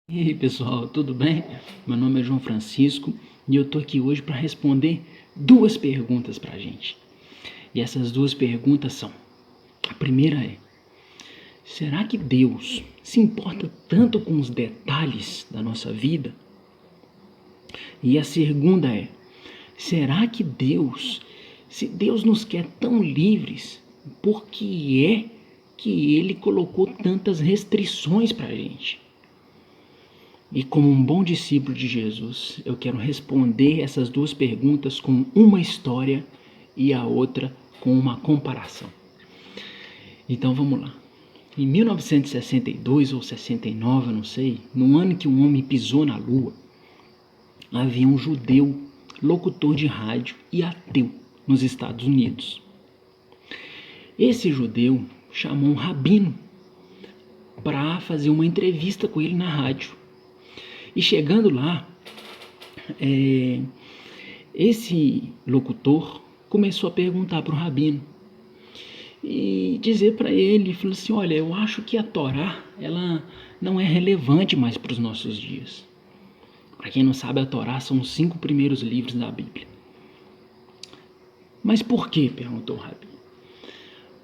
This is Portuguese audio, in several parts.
E aí pessoal, tudo bem? Meu nome é João Francisco e eu tô aqui hoje para responder duas perguntas pra gente. E essas duas perguntas são: a primeira é: será que Deus se importa tanto com os detalhes da nossa vida? E a segunda é: será que se Deus nos quer tão livres, por que é que Ele colocou tantas restrições pra gente? E como um bom discípulo de Jesus, eu quero responder essas duas perguntas com uma história e a outra com uma comparação. Então vamos lá. Em 1962 ou 69, eu não sei, no ano que um homem pisou na Lua, havia um judeu, locutor de rádio e ateu nos Estados Unidos. Esse judeu chamou um rabino para fazer uma entrevista com ele na rádio. E chegando lá, esse locutor começou a perguntar para o rabino e dizer para ele, falou assim: olha, eu acho que a Torá ela não é relevante mais para os nossos dias. Para quem não sabe, a Torá são os 5 primeiros livros da Bíblia. Mas por quê? Perguntou o rabino.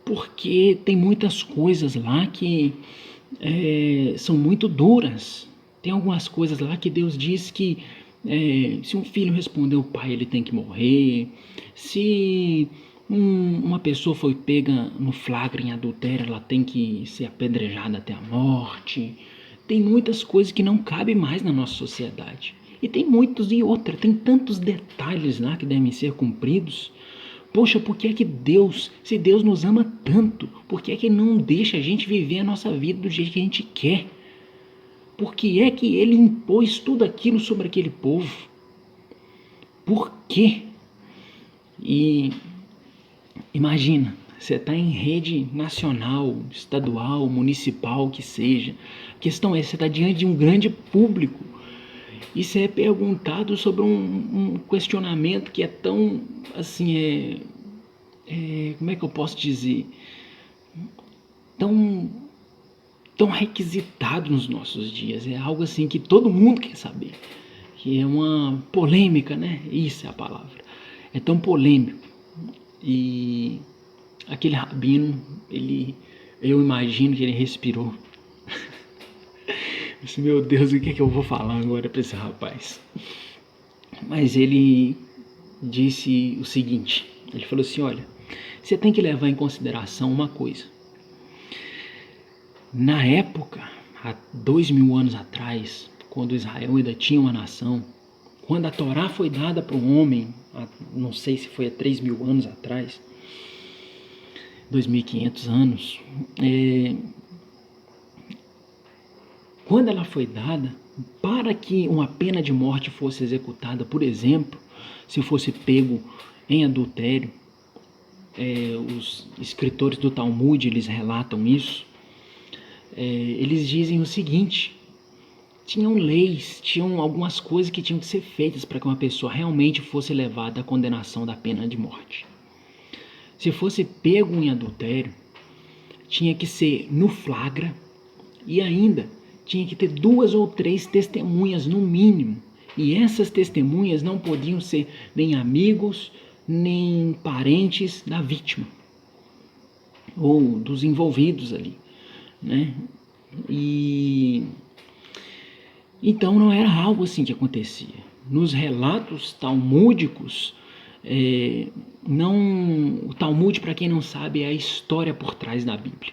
Porque tem muitas coisas lá que são muito duras. Tem algumas coisas lá que Deus diz que se um filho responder o pai, ele tem que morrer. Se uma pessoa foi pega no flagra em adultério, ela tem que ser apedrejada até a morte. Tem muitas coisas que não cabem mais na nossa sociedade. E tem muitos e outra, tem tantos detalhes lá que devem ser cumpridos. Poxa, por que é que Deus, se Deus nos ama tanto, por que é que Ele não deixa a gente viver a nossa vida do jeito que a gente quer? Por que é que Ele impôs tudo aquilo sobre aquele povo? Por quê? E imagina, você está em rede nacional, estadual, municipal, que seja. A questão é, você está diante de um grande público e você é perguntado sobre um questionamento que é tão, assim, como é que eu posso dizer, tão requisitado nos nossos dias. É algo assim que todo mundo quer saber, que é uma polêmica, né? Isso é a palavra. É tão polêmico. E aquele rabino, eu imagino que ele respirou. Eu disse, meu Deus, o que é que eu vou falar agora para esse rapaz? Mas ele disse o seguinte, ele falou assim: olha, você tem que levar em consideração uma coisa. Na época, há 2000 anos atrás, quando Israel ainda tinha uma nação, quando a Torá foi dada para o homem, não sei se foi há 3000 anos atrás, 2500 anos, quando ela foi dada, para que uma pena de morte fosse executada, por exemplo, se fosse pego em adultério, os escritores do Talmud, eles relatam isso, eles dizem o seguinte: tinham leis, tinham algumas coisas que tinham que ser feitas para que uma pessoa realmente fosse levada à condenação da pena de morte. Se fosse pego em adultério, tinha que ser no flagra e ainda tinha que ter 2 ou 3 testemunhas no mínimo. E essas testemunhas não podiam ser nem amigos, nem parentes da vítima ou dos envolvidos ali, né? E então não era algo assim que acontecia. Nos relatos talmúdicos, o Talmud, para quem não sabe, é a história por trás da Bíblia.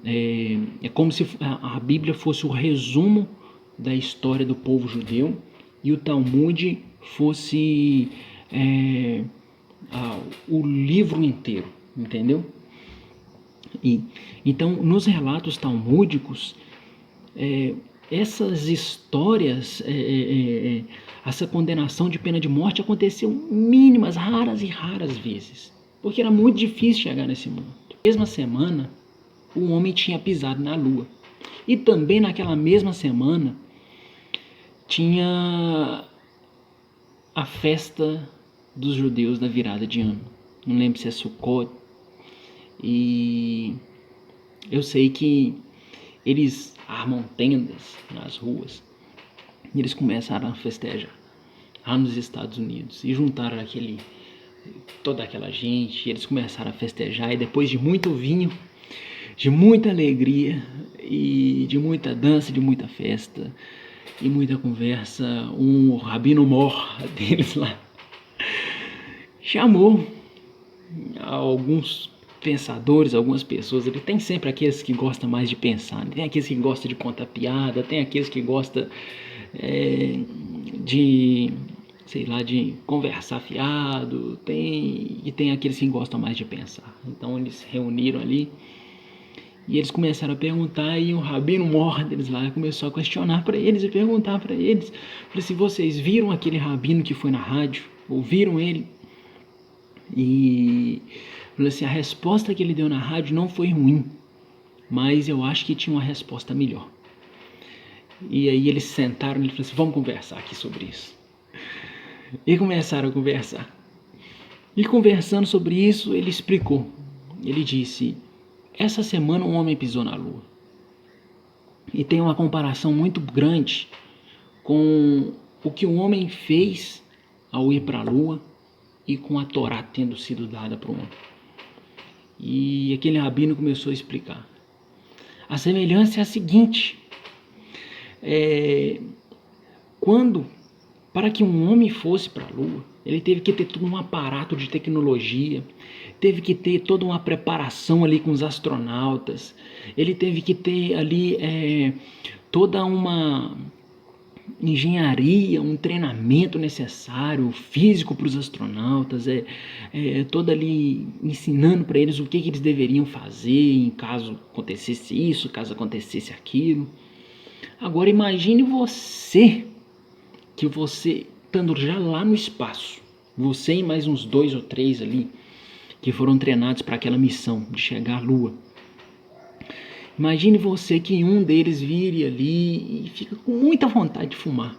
É como se a Bíblia fosse o resumo da história do povo judeu e o Talmud fosse o livro inteiro, entendeu? Então, nos relatos talmúdicos, essas histórias, essa condenação de pena de morte aconteceu mínimas, raras e raras vezes, porque era muito difícil chegar nesse mundo. Na mesma semana, o homem tinha pisado na Lua. E também naquela mesma semana, tinha a festa dos judeus da virada de ano. Não lembro se é Sukkot. E eu sei que eles armam tendas nas ruas. E eles começaram a festejar lá nos Estados Unidos. E juntaram toda aquela gente. E eles começaram a festejar. E depois de muito vinho, de muita alegria, e de muita dança, de muita festa, e muita conversa, um rabino mor deles lá chamou alguns pensadores, algumas pessoas. Ele tem sempre aqueles que gostam mais de pensar, tem aqueles que gostam de contar piada, tem aqueles que gostam de, sei lá, de conversar fiado, e tem aqueles que gostam mais de pensar. Então eles se reuniram ali e eles começaram a perguntar, e o rabino mor deles lá começou a questionar para eles e perguntar para eles. Falei assim: vocês viram aquele rabino que foi na rádio? Ouviram ele? E falei assim: a resposta que ele deu na rádio não foi ruim, mas eu acho que tinha uma resposta melhor. E aí eles sentaram e ele falou assim: vamos conversar aqui sobre isso. E começaram a conversar. E conversando sobre isso, ele explicou. Ele disse: essa semana um homem pisou na lua. E tem uma comparação muito grande com o que o homem fez ao ir para a lua e com a Torá tendo sido dada para o homem. E aquele rabino começou a explicar. A semelhança é a seguinte: para que um homem fosse para a lua, ele teve que ter todo um aparato de tecnologia, teve que ter toda uma preparação ali com os astronautas, ele teve que ter ali toda uma engenharia, um treinamento necessário, físico para os astronautas, toda ali ensinando para eles o que eles deveriam fazer em caso acontecesse isso, caso acontecesse aquilo. Agora imagine você estando já lá no espaço, você e mais uns 2 ou 3 ali, que foram treinados para aquela missão de chegar à Lua. Imagine você que um deles vire ali e fica com muita vontade de fumar.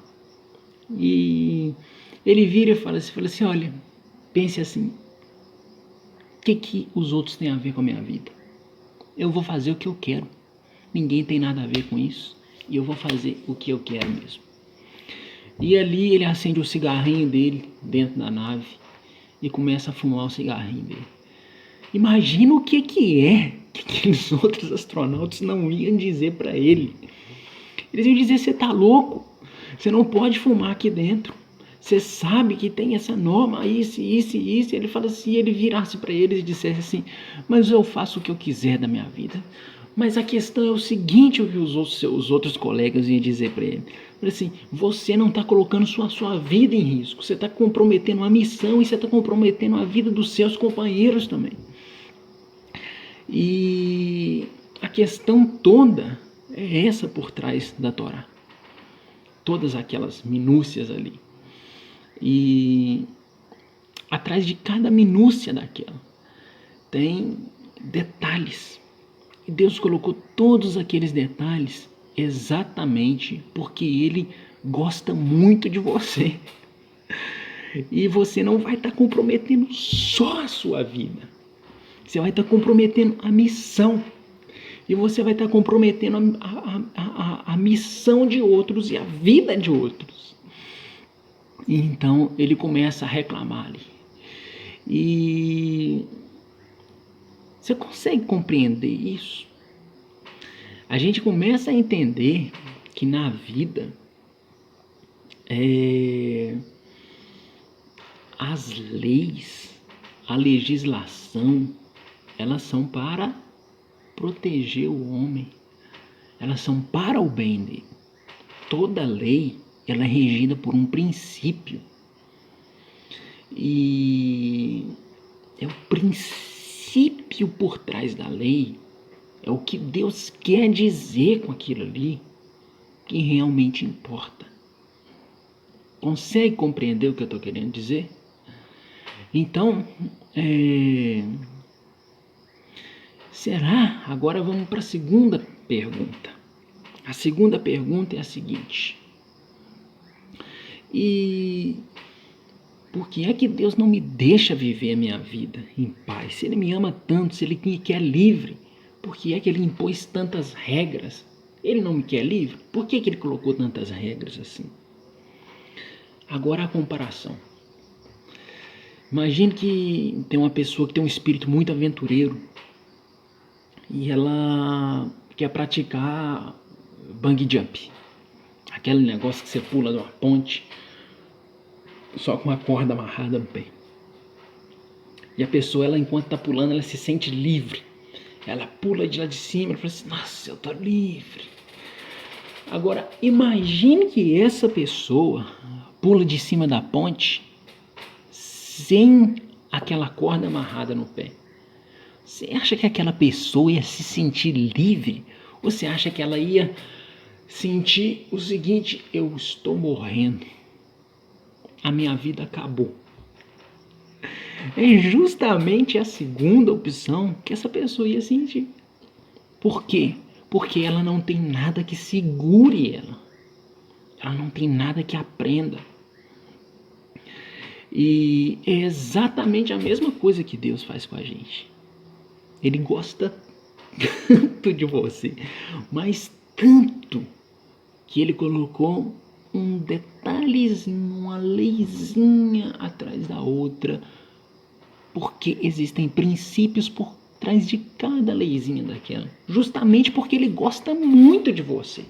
E ele vira e fala assim: olha, pense assim, o que os outros têm a ver com a minha vida? Eu vou fazer o que eu quero. Ninguém tem nada a ver com isso. E eu vou fazer o que eu quero mesmo. E ali ele acende o cigarrinho dele dentro da nave e começa a fumar o cigarrinho dele. Imagina o que aqueles outros astronautas não iam dizer para ele. Eles iam dizer: você tá louco, você não pode fumar aqui dentro, você sabe que tem essa norma, isso. Ele fala assim, ele virasse para eles e dissesse assim: mas eu faço o que eu quiser da minha vida. Mas a questão é o seguinte: o que os outros colegas iam dizer para ele. Assim: você não está colocando sua vida em risco, você está comprometendo a missão e você está comprometendo a vida dos seus companheiros também. E a questão toda é essa por trás da Torá. Todas aquelas minúcias ali. E atrás de cada minúcia daquela tem detalhes. E Deus colocou todos aqueles detalhes exatamente porque Ele gosta muito de você. E você não vai estar comprometendo só a sua vida. Você vai estar comprometendo a missão. E você vai estar comprometendo a missão de outros e a vida de outros. E então ele começa a reclamar ali. E você consegue compreender isso? A gente começa a entender que na vida as leis, a legislação, elas são para proteger o homem. Elas são para o bem dele. Toda lei, ela é regida por um princípio. E é o princípio por trás da lei, é o que Deus quer dizer com aquilo ali, que realmente importa. Consegue compreender o que eu estou querendo dizer? Então, será? Agora vamos para a segunda pergunta. A segunda pergunta é a seguinte: e por que é que Deus não me deixa viver a minha vida em paz? Se Ele me ama tanto, se Ele me quer livre, por que é que Ele impôs tantas regras Ele não me quer livre? Por que ele colocou tantas regras assim? Agora a comparação. Imagine que tem uma pessoa que tem um espírito muito aventureiro e ela quer praticar bungee jump. Aquele negócio que você pula de uma ponte só com uma corda amarrada no pé. E a pessoa, ela, enquanto está pulando, ela se sente livre. Ela pula de lá de cima e fala assim, nossa, eu tô livre. Agora, imagine que essa pessoa pula de cima da ponte sem aquela corda amarrada no pé. Você acha que aquela pessoa ia se sentir livre? Ou você acha que ela ia sentir o seguinte, eu estou morrendo, a minha vida acabou? É justamente a segunda opção que essa pessoa ia sentir. Por quê? Porque ela não tem nada que segure ela. Ela não tem nada que aprenda. E é exatamente a mesma coisa que Deus faz com a gente. Ele gosta tanto de você, mas tanto, que ele colocou um detalhezinho, uma leizinha atrás da outra, porque existem princípios por trás de cada leizinha daquela, justamente porque ele gosta muito de você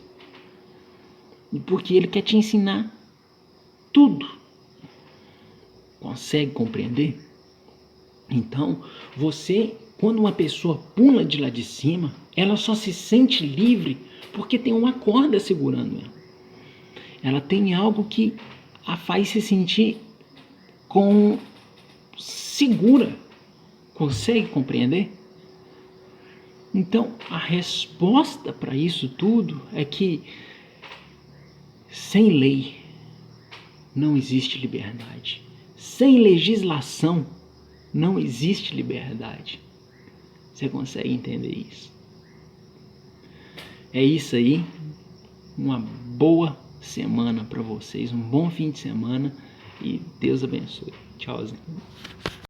e porque ele quer te ensinar tudo. Consegue compreender? Então, você, quando uma pessoa pula de lá de cima, ela só se sente livre porque tem uma corda segurando ela. Ela tem algo que a faz se sentir segura. Consegue compreender? Então, a resposta para isso tudo é que sem lei não existe liberdade. Sem legislação não existe liberdade. Você consegue entender isso? É isso aí. Uma boa semana para vocês, um bom fim de semana e Deus abençoe. Tchauzinho.